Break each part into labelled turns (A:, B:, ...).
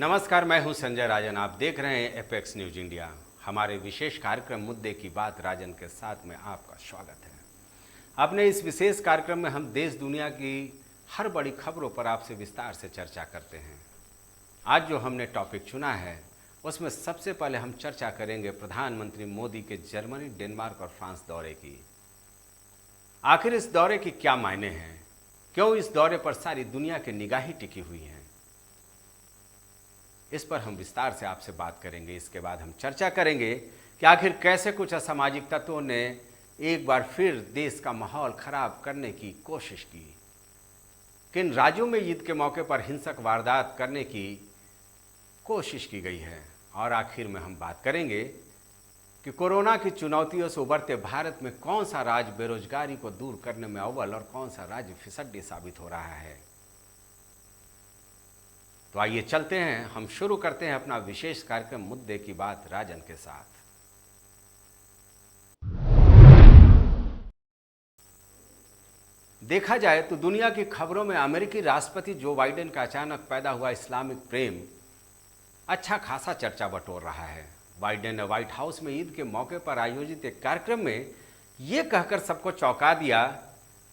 A: नमस्कार, मैं हूं संजय राजन। आप देख रहे हैं एपेक्स न्यूज इंडिया। हमारे विशेष कार्यक्रम मुद्दे की बात राजन के साथ में आपका स्वागत है। अपने इस विशेष कार्यक्रम में हम देश दुनिया की हर बड़ी खबरों पर आपसे विस्तार से चर्चा करते हैं। आज जो हमने टॉपिक चुना है उसमें सबसे पहले हम चर्चा करेंगे प्रधानमंत्री मोदी के जर्मनी, डेनमार्क और फ्रांस दौरे की। आखिर इस दौरे की क्या मायने हैं, क्यों इस दौरे पर सारी दुनिया की निगाहें टिकी हुई हैं, इस पर हम विस्तार से आपसे बात करेंगे। इसके बाद हम चर्चा करेंगे कि आखिर कैसे कुछ असामाजिक तत्वों ने एक बार फिर देश का माहौल खराब करने की कोशिश की, किन राज्यों में ईद के मौके पर हिंसक वारदात करने की कोशिश की गई है, और आखिर में हम बात करेंगे कि कोरोना की चुनौतियों से उभरते भारत में कौन सा राज्य बेरोजगारी को दूर करने में अव्वल और कौन सा राज्य फिसड्डी साबित हो रहा है। तो आइए चलते हैं, हम शुरू करते हैं अपना विशेष कार्यक्रम मुद्दे की बात राजन के साथ। देखा जाए तो दुनिया की खबरों में अमेरिकी राष्ट्रपति जो बाइडेन का अचानक पैदा हुआ इस्लामिक प्रेम अच्छा खासा चर्चा बटोर रहा है। बाइडेन ने व्हाइट हाउस में ईद के मौके पर आयोजित एक कार्यक्रम में ये कहकर सबको चौंका दिया।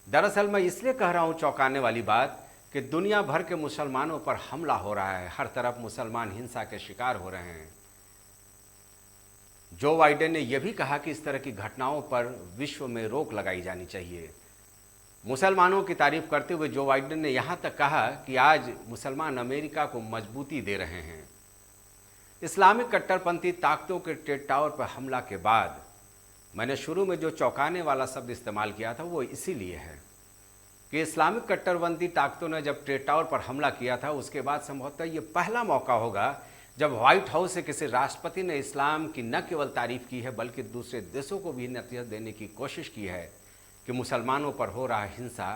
A: दरअसल मैं इसलिए कह रहा हूं चौंकाने वाली बात कि दुनिया भर के मुसलमानों पर हमला हो रहा है, हर तरफ मुसलमान हिंसा के शिकार हो रहे हैं। जो बाइडेन ने यह भी कहा कि इस तरह की घटनाओं पर विश्व में रोक लगाई जानी चाहिए। मुसलमानों की तारीफ करते हुए जो बाइडेन ने यहां तक कहा कि आज मुसलमान अमेरिका को मजबूती दे रहे हैं। इस्लामिक कट्टरपंथी ताकतों के ट्रेड टावर पर हमला के बाद मैंने शुरू में जो चौंकाने वाला शब्द इस्तेमाल किया था वो इसीलिए है कि इस्लामिक कट्टरपंथी ताकतों ने जब ट्रेड टावर पर हमला किया था उसके बाद संभवतः ये पहला मौका होगा जब व्हाइट हाउस से किसी राष्ट्रपति ने इस्लाम की न केवल तारीफ की है बल्कि दूसरे देशों को भी नसीहत देने की कोशिश की है कि मुसलमानों पर हो रहा हिंसा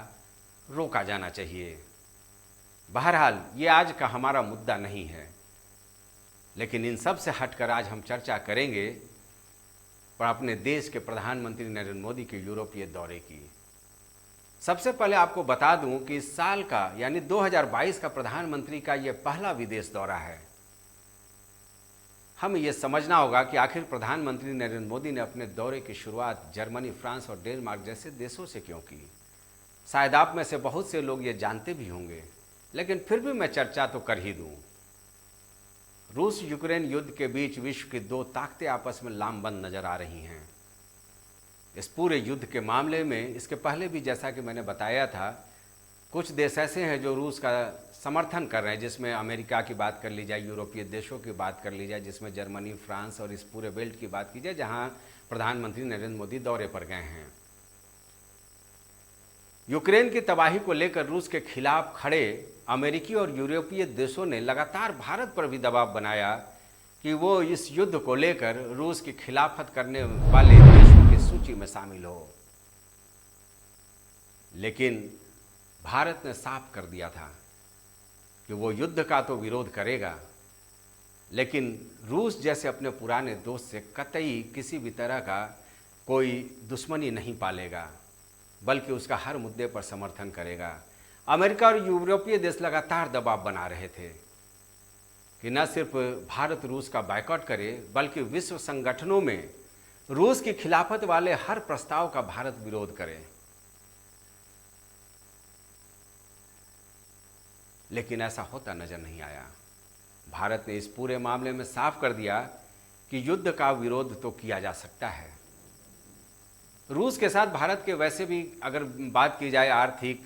A: रोका जाना चाहिए। बहरहाल ये आज का हमारा मुद्दा नहीं है, लेकिन इन सब से हटकर आज हम चर्चा करेंगे पर अपने देश के प्रधानमंत्री नरेंद्र मोदी के यूरोपीय दौरे की। सबसे पहले आपको बता दूं कि इस साल का यानी 2022 का प्रधानमंत्री का यह पहला विदेश दौरा है। हमें यह समझना होगा कि आखिर प्रधानमंत्री नरेंद्र मोदी ने अपने दौरे की शुरुआत जर्मनी, फ्रांस और डेनमार्क जैसे देशों से क्यों की। शायद आप में से बहुत से लोग ये जानते भी होंगे, लेकिन फिर भी मैं चर्चा तो कर ही दूं। रूस यूक्रेन युद्ध के बीच विश्व की दो ताकतें आपस में लामबंद नजर आ रही हैं। इस पूरे युद्ध के मामले में इसके पहले भी जैसा कि मैंने बताया था, कुछ देश ऐसे हैं जो रूस का समर्थन कर रहे हैं, जिसमें अमेरिका की बात कर ली जाए, यूरोपीय देशों की बात कर ली जाए, जिसमें जर्मनी, फ्रांस और इस पूरे बेल्ट की बात की जाए जहां प्रधानमंत्री नरेंद्र मोदी दौरे पर गए हैं। यूक्रेन की तबाही को लेकर रूस के खिलाफ खड़े अमेरिकी और यूरोपीय देशों ने लगातार भारत पर भी दबाव बनाया कि वो इस युद्ध को लेकर रूस की खिलाफत करने वाले देशों की सूची में शामिल हो। लेकिन भारत ने साफ कर दिया था कि वो युद्ध का तो विरोध करेगा, लेकिन रूस जैसे अपने पुराने दोस्त से कतई किसी भी तरह का कोई दुश्मनी नहीं पालेगा, बल्कि उसका हर मुद्दे पर समर्थन करेगा। अमेरिका और यूरोपीय देश लगातार दबाव बना रहे थे कि न सिर्फ भारत रूस का बायकॉट करे, बल्कि विश्व संगठनों में रूस की खिलाफत वाले हर प्रस्ताव का भारत विरोध करे। लेकिन ऐसा होता नजर नहीं आया। भारत ने इस पूरे मामले में साफ कर दिया कि युद्ध का विरोध तो किया जा सकता है। रूस के साथ भारत के वैसे भी अगर बात की जाए आर्थिक,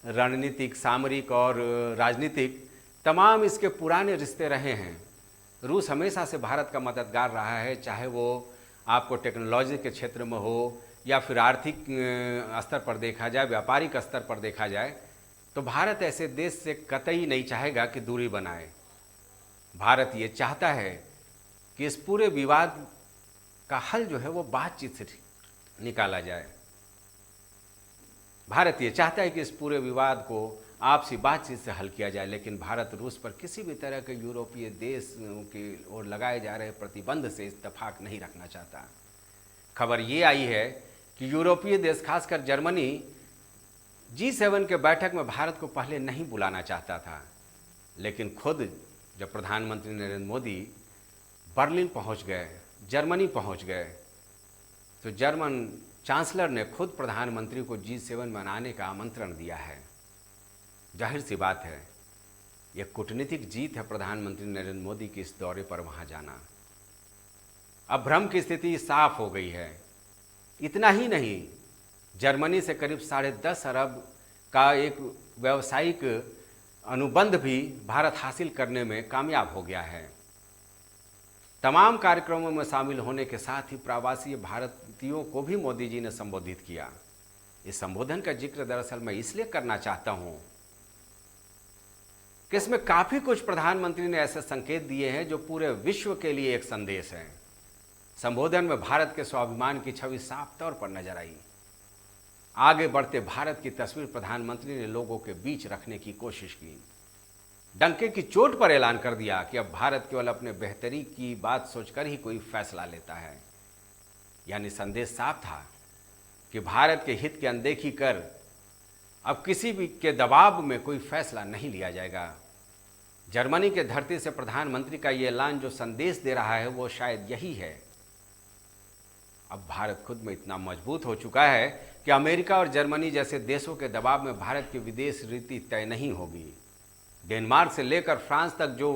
A: रणनीतिक, सामरिक और राजनीतिक तमाम इसके पुराने रिश्ते रहे हैं। रूस हमेशा से भारत का मददगार रहा है, चाहे वो आपको टेक्नोलॉजी के क्षेत्र में हो या फिर आर्थिक स्तर पर देखा जाए, व्यापारिक स्तर पर देखा जाए, तो भारत ऐसे देश से कतई नहीं चाहेगा कि दूरी बनाए। भारत ये चाहता है कि इस पूरे विवाद का हल जो है वो बातचीत से निकाला जाए। भारत ये चाहता है कि इस पूरे विवाद को आपसी बातचीत से हल किया जाए, लेकिन भारत रूस पर किसी भी तरह के यूरोपीय देश की ओर लगाए जा रहे प्रतिबंध से इत्तेफाक नहीं रखना चाहता। खबर ये आई है कि यूरोपीय देश खासकर जर्मनी G7 के बैठक में भारत को पहले नहीं बुलाना चाहता था, लेकिन खुद जब प्रधानमंत्री नरेंद्र मोदी बर्लिन पहुंच गए, जर्मनी पहुंच गए, तो जर्मन चांसलर ने खुद प्रधानमंत्री को G7 मनाने का आमंत्रण दिया है। जाहिर सी बात है, यह कूटनीतिक जीत है प्रधानमंत्री नरेंद्र मोदी की इस दौरे पर वहां जाना। अब भ्रम की स्थिति साफ हो गई है। इतना ही नहीं, जर्मनी से करीब 10.5 अरब का एक व्यावसायिक अनुबंध भी भारत हासिल करने में कामयाब हो गया है। तमाम कार्यक्रमों में शामिल होने के साथ ही प्रवासी भारतीयों को भी मोदी जी ने संबोधित किया। इस संबोधन का जिक्र दरअसल मैं इसलिए करना चाहता हूं कि इसमें काफी कुछ प्रधानमंत्री ने ऐसे संकेत दिए हैं जो पूरे विश्व के लिए एक संदेश है। संबोधन में भारत के स्वाभिमान की छवि साफ तौर पर नजर आई। आगे बढ़ते भारत की तस्वीर प्रधानमंत्री ने लोगों के बीच रखने की कोशिश की। डंके की चोट पर ऐलान कर दिया कि अब भारत केवल अपने बेहतरी की बात सोचकर ही कोई फैसला लेता है। यानी संदेश साफ था कि भारत के हित की अनदेखी कर अब किसी भी के दबाव में कोई फैसला नहीं लिया जाएगा। जर्मनी के धरती से प्रधानमंत्री का ये ऐलान जो संदेश दे रहा है वो शायद यही है। अब भारत खुद में इतना मजबूत हो चुका है कि अमेरिका और जर्मनी जैसे देशों के दबाव में भारत की विदेश नीति तय नहीं होगी। डेनमार्क से लेकर फ्रांस तक जो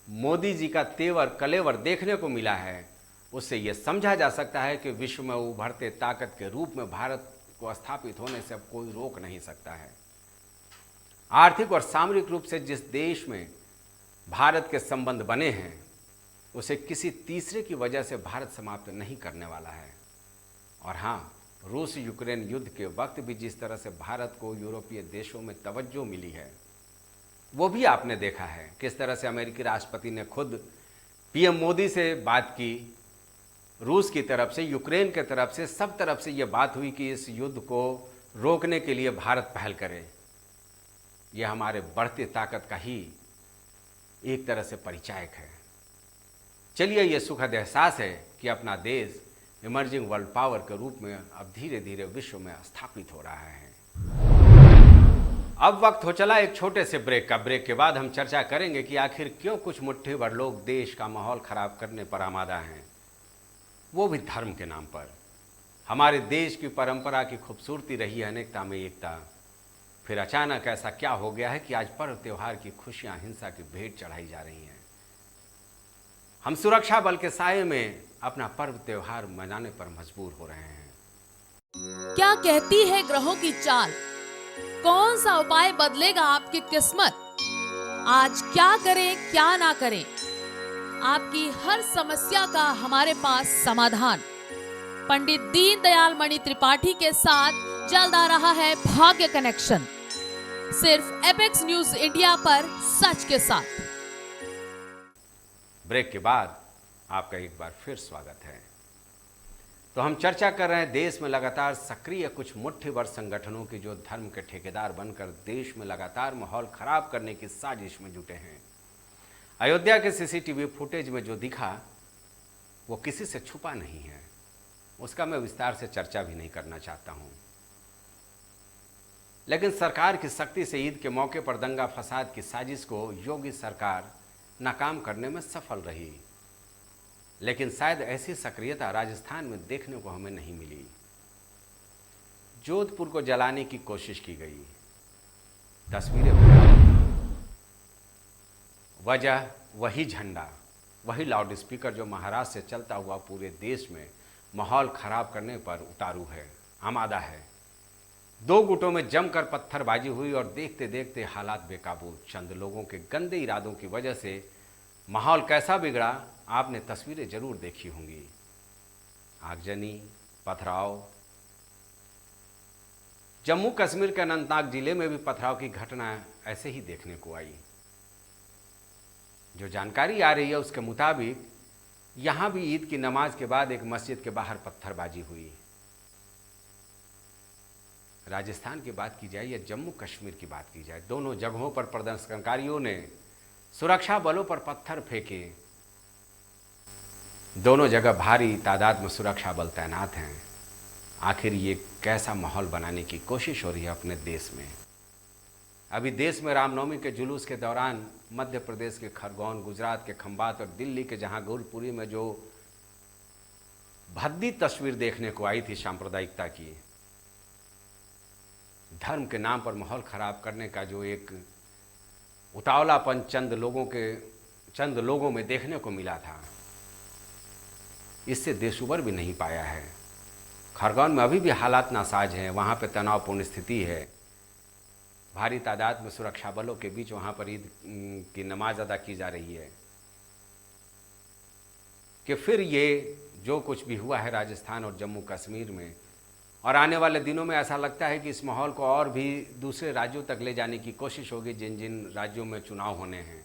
A: मोदी जी का तेवर कलेवर देखने को मिला है, उससे यह समझा जा सकता है कि विश्व में उभरते ताकत के रूप में भारत को स्थापित होने से अब कोई रोक नहीं सकता है। आर्थिक और सामरिक रूप से जिस देश में भारत के संबंध बने हैं, उसे किसी तीसरे की वजह से भारत समाप्त नहीं करने वाला है। और हाँ, रूस यूक्रेन युद्ध के वक्त भी जिस तरह से भारत को यूरोपीय देशों में तवज्जो मिली है, वो भी आपने देखा है। किस तरह से अमेरिकी राष्ट्रपति ने खुद पीएम मोदी से बात की, रूस की तरफ से, यूक्रेन की तरफ से, सब तरफ से ये बात हुई कि इस युद्ध को रोकने के लिए भारत पहल करे। यह हमारे बढ़ती ताकत का ही एक तरह से परिचायक है। चलिए, यह सुखद एहसास है कि अपना देश इमर्जिंग वर्ल्ड पावर के रूप में अब धीरे धीरे विश्व में स्थापित हो रहा है। अब वक्त हो चला एक छोटे से ब्रेक का। ब्रेक के बाद हम चर्चा करेंगे कि आखिर क्यों कुछ मुट्ठी भर लोग देश का माहौल खराब करने पर आमादा हैं, वो भी धर्म के नाम पर। हमारे देश की परंपरा की खूबसूरती रही है अनेकता में एकता। फिर अचानक ऐसा क्या हो गया है कि आज पर्व त्योहार की खुशियां हिंसा की भेंट चढ़ाई जा रही हैं। हम सुरक्षा बल के साये में अपना पर्व त्योहार मनाने पर मजबूर हो रहे हैं।
B: क्या कहती है ग्रहों की चाल? कौन सा उपाय बदलेगा आपकी किस्मत? आज क्या करें क्या ना करें, आपकी हर समस्या का हमारे पास समाधान। पंडित दीनदयाल मणि त्रिपाठी के साथ जल्द आ रहा है भाग्य कनेक्शन, सिर्फ एपेक्स न्यूज इंडिया पर सच के साथ।
A: ब्रेक के बाद आपका एक बार फिर स्वागत है। तो हम चर्चा कर रहे हैं देश में लगातार सक्रिय कुछ मुट्ठी भर संगठनों की जो धर्म के ठेकेदार बनकर देश में लगातार माहौल खराब करने की साजिश में जुटे हैं। अयोध्या के सीसीटीवी फुटेज में जो दिखा वो किसी से छुपा नहीं है, उसका मैं विस्तार से चर्चा भी नहीं करना चाहता हूं। लेकिन सरकार की सख्ती से ईद के मौके पर दंगा फसाद की साजिश को योगी सरकार नाकाम करने में सफल रही। लेकिन शायद ऐसी सक्रियता राजस्थान में देखने को हमें नहीं मिली। जोधपुर को जलाने की कोशिश की गई, तस्वीरें वजह वही झंडा, वही लाउड स्पीकर जो महाराष्ट्र से चलता हुआ पूरे देश में माहौल खराब करने पर उतारू है, आमादा है। दो गुटों में जमकर पत्थरबाजी हुई और देखते देखते हालात बेकाबू। चंद लोगों के गंदे इरादों की वजह से माहौल कैसा बिगड़ा, आपने तस्वीरें जरूर देखी होंगी। आगजनी, पथराव। जम्मू कश्मीर के अनंतनाग जिले में भी पथराव की घटना ऐसे ही देखने को आई। जो जानकारी आ रही है उसके मुताबिक यहां भी ईद की नमाज के बाद एक मस्जिद के बाहर पत्थरबाजी हुई। राजस्थान की बात की जाए या जम्मू कश्मीर की बात की जाए, दोनों जगहों पर प्रदर्शनकारियों ने सुरक्षा बलों पर पत्थर फेंके। दोनों जगह भारी तादाद में सुरक्षा बल तैनात हैं। आखिर ये कैसा माहौल बनाने की कोशिश हो रही है अपने देश में? अभी देश में रामनवमी के जुलूस के दौरान मध्य प्रदेश के खरगोन, गुजरात के खंभात और दिल्ली के जहां गुरुपुरी में जो भद्दी तस्वीर देखने को आई थी सांप्रदायिकता की, धर्म के नाम पर माहौल खराब करने का जो एक उतावलापन चंद लोगों में देखने को मिला था, इससे देश उबर भी नहीं पाया है। खरगोन में अभी भी हालात नासाज हैं, वहाँ पे तनावपूर्ण स्थिति है। भारी तादाद में सुरक्षा बलों के बीच वहाँ पर ईद की नमाज अदा की जा रही है कि फिर ये जो कुछ भी हुआ है राजस्थान और जम्मू कश्मीर में, और आने वाले दिनों में ऐसा लगता है कि इस माहौल को और भी दूसरे राज्यों तक ले जाने की कोशिश होगी जिन जिन राज्यों में चुनाव होने हैं।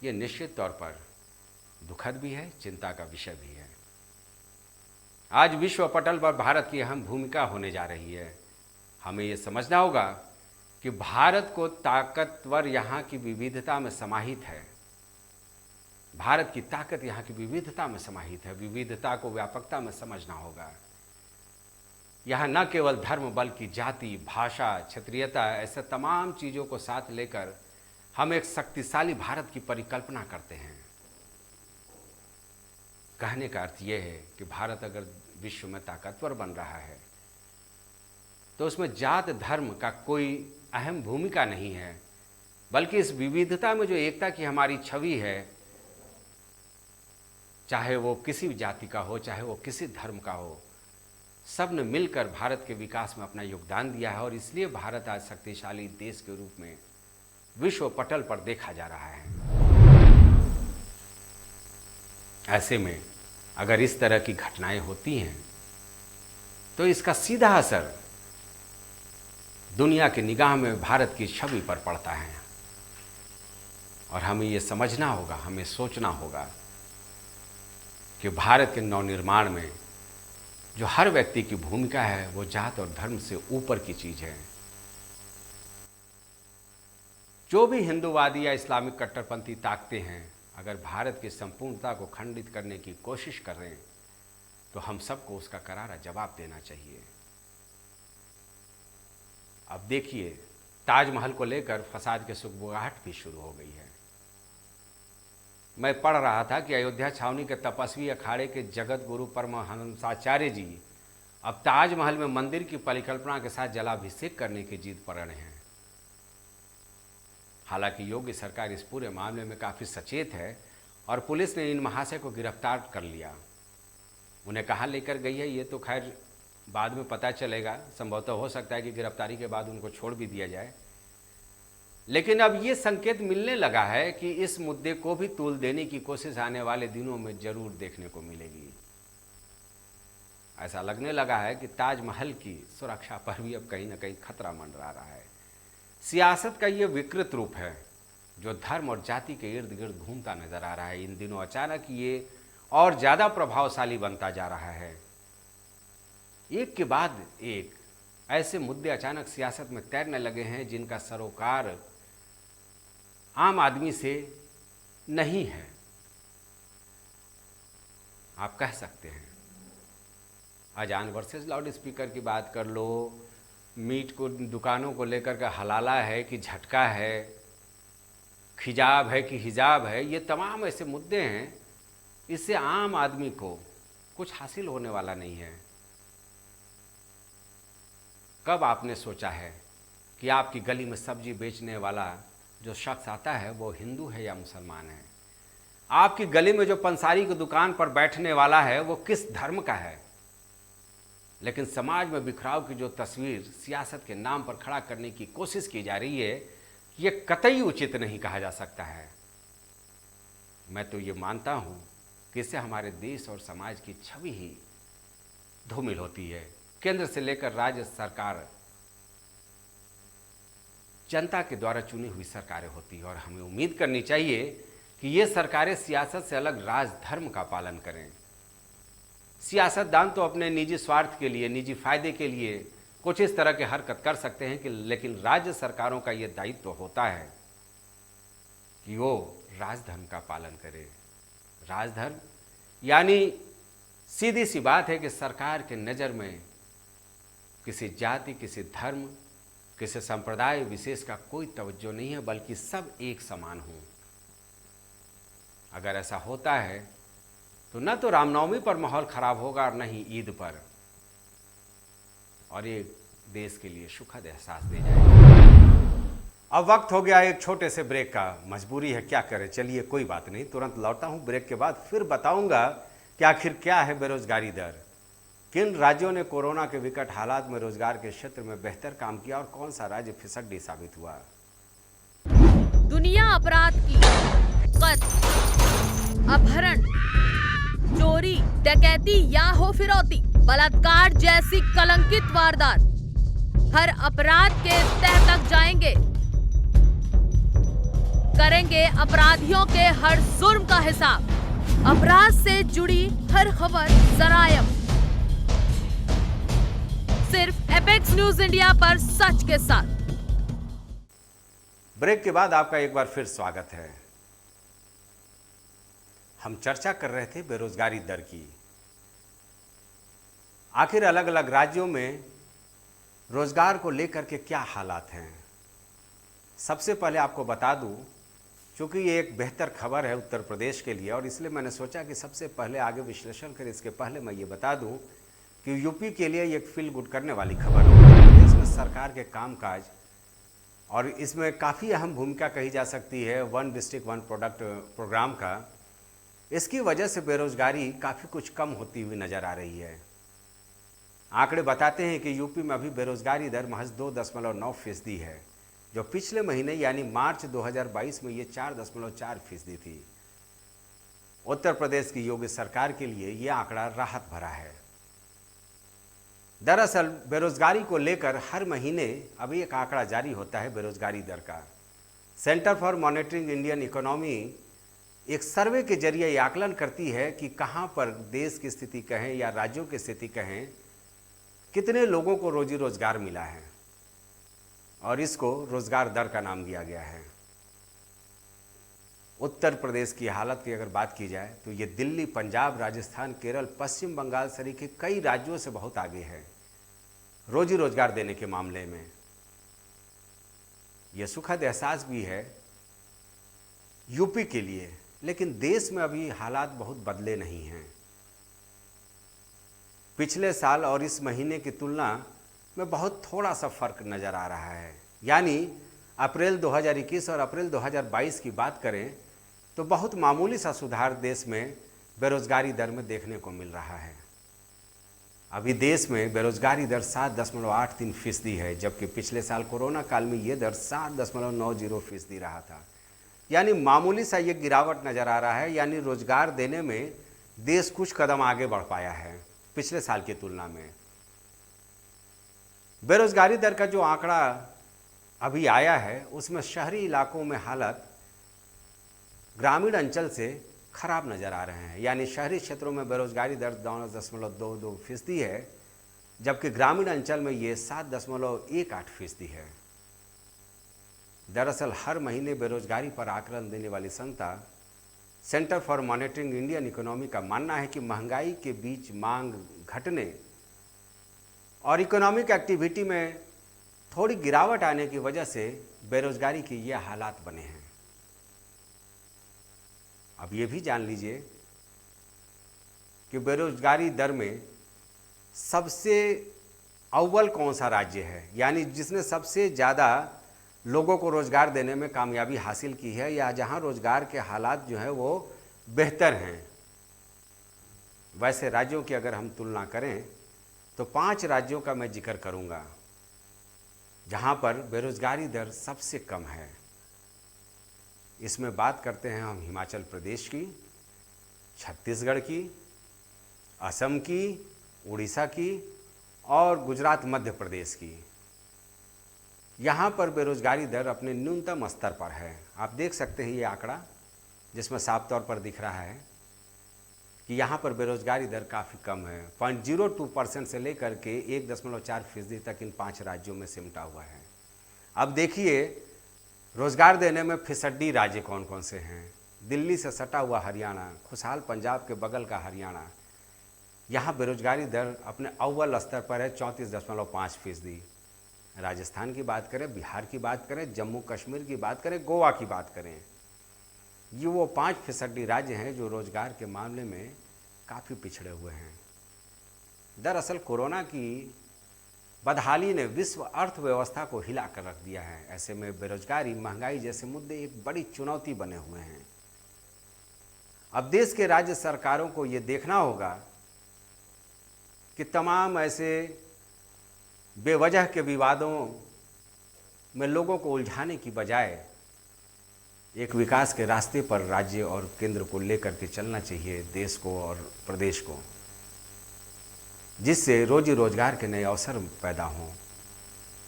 A: ये निश्चित तौर पर दुखद भी है, चिंता का विषय भी है। आज विश्व पटल पर भारत की अहम भूमिका होने जा रही है। हमें ये समझना होगा कि भारत को ताकतवर यहाँ की विविधता में समाहित है। भारत की ताकत यहाँ की विविधता में समाहित है। विविधता को व्यापकता में समझना होगा। यहाँ न केवल धर्म बल्कि जाति, भाषा, क्षेत्रीयता, ऐसे तमाम चीज़ों को साथ लेकर हम एक शक्तिशाली भारत की परिकल्पना करते हैं। कहने का अर्थ यह है कि भारत अगर विश्व में ताकतवर बन रहा है तो उसमें जात धर्म का कोई अहम भूमिका नहीं है, बल्कि इस विविधता में जो एकता की हमारी छवि है, चाहे वो किसी भी जाति का हो, चाहे वो किसी धर्म का हो, सब ने मिलकर भारत के विकास में अपना योगदान दिया है और इसलिए भारत आज शक्तिशाली देश के रूप में विश्व पटल पर देखा जा रहा है। ऐसे में अगर इस तरह की घटनाएं होती हैं तो इसका सीधा असर दुनिया की निगाह में भारत की छवि पर पड़ता है और हमें ये समझना होगा, हमें सोचना होगा कि भारत के नवनिर्माण में जो हर व्यक्ति की भूमिका है वो जात और धर्म से ऊपर की चीज़ है। जो भी हिंदूवादी या इस्लामिक कट्टरपंथी ताकतें हैं, अगर भारत की संपूर्णता को खंडित करने की कोशिश कर रहे हैं तो हम सबको उसका करारा जवाब देना चाहिए। अब देखिए, ताजमहल को लेकर फसाद की सुगबुगाहट भी शुरू हो गई है। मैं पढ़ रहा था कि अयोध्या छावनी के तपस्वी अखाड़े के जगत गुरु परमहंसाचार्य जी अब ताजमहल में मंदिर की परिकल्पना के साथ जलाभिषेक करने की जिद पर अड़े हैं। हालांकि योगी सरकार इस पूरे मामले में काफ़ी सचेत है और पुलिस ने इन महाशय को गिरफ्तार कर लिया। उन्हें कहाँ लेकर गई है ये तो खैर बाद में पता चलेगा। संभवतः हो सकता है कि गिरफ्तारी के बाद उनको छोड़ भी दिया जाए, लेकिन अब ये संकेत मिलने लगा है कि इस मुद्दे को भी तूल देने की कोशिश आने वाले दिनों में जरूर देखने को मिलेगी। ऐसा लगने लगा है कि ताजमहल की सुरक्षा पर भी अब कहीं ना कहीं खतरा मंडरा रहा है। सियासत का ये विकृत रूप है जो धर्म और जाति के इर्द गिर्द घूमता नजर आ रहा है। इन दिनों अचानक ये और ज़्यादा प्रभावशाली बनता जा रहा है। एक के बाद एक ऐसे मुद्दे अचानक सियासत में तैरने लगे हैं जिनका सरोकार आम आदमी से नहीं है। आप कह सकते हैं अजान वर्सेस लाउड स्पीकर की बात कर लो, मीट को दुकानों को लेकर के हलाला है कि झटका है, खिजाब है कि हिजाब है, ये तमाम ऐसे मुद्दे हैं, इससे आम आदमी को कुछ हासिल होने वाला नहीं है। कब आपने सोचा है कि आपकी गली में सब्जी बेचने वाला जो शख्स आता है वो हिंदू है या मुसलमान है? आपकी गली में जो पंसारी की दुकान पर बैठने वाला है वो किस धर्म का है? लेकिन समाज में बिखराव की जो तस्वीर सियासत के नाम पर खड़ा करने की कोशिश की जा रही है, ये कतई उचित नहीं कहा जा सकता है। मैं तो ये मानता हूँ कि इससे हमारे देश और समाज की छवि ही धूमिल होती है। केंद्र से लेकर राज्य सरकार जनता के द्वारा चुनी हुई सरकारें होती हैं और हमें उम्मीद करनी चाहिए कि ये सरकारें सियासत से अलग राजधर्म का पालन करें। सियासतदान तो अपने निजी स्वार्थ के लिए, निजी फायदे के लिए कुछ इस तरह की हरकत कर सकते हैं कि लेकिन राज्य सरकारों का ये दायित्व होता है कि वो राजधर्म का पालन करे। राजधर्म यानी सीधी सी बात है कि सरकार के नज़र में किसी जाति, किसी धर्म किसी संप्रदाय विशेष का कोई तवज्जो नहीं है, बल्कि सब एक समान हों। अगर ऐसा होता है तो न तो रामनवमी पर माहौल खराब होगा और न ही ईद पर, और ये देश के लिए सुखद एहसास दे जाएगा। अब वक्त हो गया एक छोटे से ब्रेक का, मजबूरी है, क्या करें। चलिए कोई बात नहीं, तुरंत लौटा हूं। ब्रेक के बाद फिर बताऊंगा कि आखिर क्या है बेरोजगारी दर, किन राज्यों ने कोरोना के विकट हालात में रोजगार के क्षेत्र में बेहतर काम किया और कौन सा राज्य फिसड्डी साबित हुआ।
B: दुनिया अपराध की कत्ल, अपहरण, चोरी, डकैती या हो फिरौती, बलात्कार जैसी कलंकित वारदात, हर अपराध के तह तक जाएंगे, करेंगे अपराधियों के हर जुर्म का हिसाब। अपराध से जुड़ी हर खबर जरायम, सिर्फ एपेक्स न्यूज इंडिया पर सच के साथ।
A: ब्रेक के बाद आपका एक बार फिर स्वागत है। हम चर्चा कर रहे थे बेरोजगारी दर की। आखिर अलग अलग राज्यों में रोजगार को लेकर के क्या हालात हैं। सबसे पहले आपको बता दूं, क्योंकि ये एक बेहतर खबर है उत्तर प्रदेश के लिए, और इसलिए मैंने सोचा कि सबसे पहले आगे विश्लेषण करें। इसके पहले मैं ये बता दूं कि यूपी के लिए एक फील गुड करने वाली खबर है। उत्तर प्रदेश में सरकार के कामकाज, और इसमें काफ़ी अहम भूमिका कही जा सकती है one district one product program का। इसकी वजह से बेरोजगारी काफ़ी कुछ कम होती हुई नज़र आ रही है। आंकड़े बताते हैं कि यूपी में अभी बेरोजगारी दर महज 2.9% है, जो पिछले महीने यानी मार्च 2022 में ये 4.4% थी। उत्तर प्रदेश की योगी सरकार के लिए ये आंकड़ा राहत भरा है। दरअसल बेरोजगारी को लेकर हर महीने अभी एक आंकड़ा जारी होता है बेरोजगारी दर का। Centre for monitoring Indian economy एक सर्वे के जरिए ये आकलन करती है कि कहाँ पर देश की स्थिति कहें या राज्यों की स्थिति कहें, कितने लोगों को रोजी रोजगार मिला है, और इसको रोजगार दर का नाम दिया गया है। उत्तर प्रदेश की हालत की अगर बात की जाए तो ये दिल्ली, पंजाब, राजस्थान, केरल, पश्चिम बंगाल सरीखे कई राज्यों से बहुत आगे है रोजी रोजगार देने के मामले में। यह सुखद एहसास भी है यूपी के लिए, लेकिन देश में अभी हालात बहुत बदले नहीं हैं। पिछले साल और इस महीने की तुलना में बहुत थोड़ा सा फर्क नज़र आ रहा है। यानी अप्रैल 2021 और अप्रैल 2022 की बात करें तो बहुत मामूली सा सुधार देश में बेरोजगारी दर में देखने को मिल रहा है। अभी देश में बेरोजगारी दर 7.83% है, जबकि पिछले साल कोरोना काल में ये दर 7.90% रहा था। यानी मामूली सा ये गिरावट नज़र आ रहा है। यानी रोजगार देने में देश कुछ कदम आगे बढ़ पाया है पिछले साल की तुलना में। बेरोजगारी दर का जो आंकड़ा अभी आया है उसमें शहरी इलाकों में हालत ग्रामीण अंचल से खराब नज़र आ रहे हैं। यानी शहरी क्षेत्रों में बेरोजगारी दर 9.22% है, जबकि ग्रामीण अंचल में ये 7.18% है। दरअसल हर महीने बेरोजगारी पर आकलन देने वाली संस्था centre for monitoring Indian economy का मानना है कि महंगाई के बीच मांग घटने और इकोनॉमिक एक्टिविटी में थोड़ी गिरावट आने की वजह से बेरोजगारी के ये हालात बने हैं। अब ये भी जान लीजिए कि बेरोजगारी दर में सबसे अव्वल कौन सा राज्य है, यानी जिसने सबसे ज़्यादा लोगों को रोज़गार देने में कामयाबी हासिल की है, या जहां रोज़गार के हालात जो है वो बेहतर हैं। वैसे राज्यों की अगर हम तुलना करें तो 5 राज्यों का मैं जिक्र करूंगा जहां पर बेरोजगारी दर सबसे कम है। इसमें बात करते हैं हम हिमाचल प्रदेश की, छत्तीसगढ़ की, असम की, उड़ीसा की और गुजरात मध्य प्रदेश की। यहाँ पर बेरोजगारी दर अपने न्यूनतम स्तर पर है। आप देख सकते हैं ये आंकड़ा, जिसमें साफ तौर पर दिख रहा है कि यहाँ पर बेरोजगारी दर काफ़ी कम है। 0.02% से लेकर के 1.4% तक इन 5 राज्यों में सिमटा हुआ है। अब देखिए रोजगार देने में फिसड्डी राज्य कौन कौन से हैं। दिल्ली से सटा हुआ हरियाणा, खुशहाल पंजाब के बगल का हरियाणा, यहाँ बेरोजगारी दर अपने अव्वल स्तर पर है 34.5%। राजस्थान की बात करें, बिहार की बात करें, जम्मू कश्मीर की बात करें, गोवा की बात करें, ये वो 5% राज्य हैं जो रोजगार के मामले में काफ़ी पिछड़े हुए हैं। दरअसल कोरोना की बदहाली ने विश्व अर्थव्यवस्था को हिला कर रख दिया है। ऐसे में बेरोजगारी, महंगाई जैसे मुद्दे एक बड़ी चुनौती बने हुए हैं। अब देश के राज्य सरकारों को ये देखना होगा कि तमाम ऐसे बेवजह के विवादों में लोगों को उलझाने की बजाय एक विकास के रास्ते पर राज्य और केंद्र को लेकर के चलना चाहिए, देश को और प्रदेश को, जिससे रोजी रोजगार के नए अवसर पैदा हों।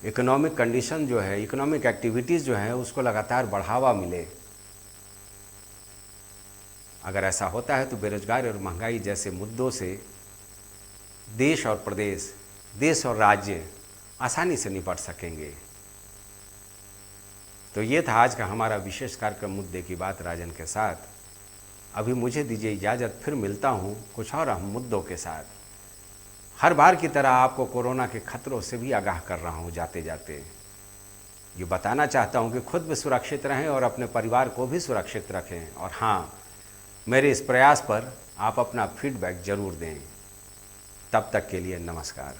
A: इकोनॉमिक कंडीशन जो है, इकोनॉमिक एक्टिविटीज़ जो है, उसको लगातार बढ़ावा मिले। अगर ऐसा होता है तो बेरोजगारी और महंगाई जैसे मुद्दों से देश और प्रदेश, देश और राज्य आसानी से निपट सकेंगे। तो ये था आज का हमारा विशेष कार्यक्रम मुद्दे की बात राजन के साथ। अभी मुझे दीजिए इजाज़त, फिर मिलता हूँ कुछ और अहम मुद्दों के साथ। हर बार की तरह आपको कोरोना के खतरों से भी आगाह कर रहा हूँ जाते जाते। ये बताना चाहता हूँ कि खुद भी सुरक्षित रहें और अपने परिवार को भी सुरक्षित रखें। और हाँ, मेरे इस प्रयास पर आप अपना फीडबैक ज़रूर दें। तब तक के लिए नमस्कार।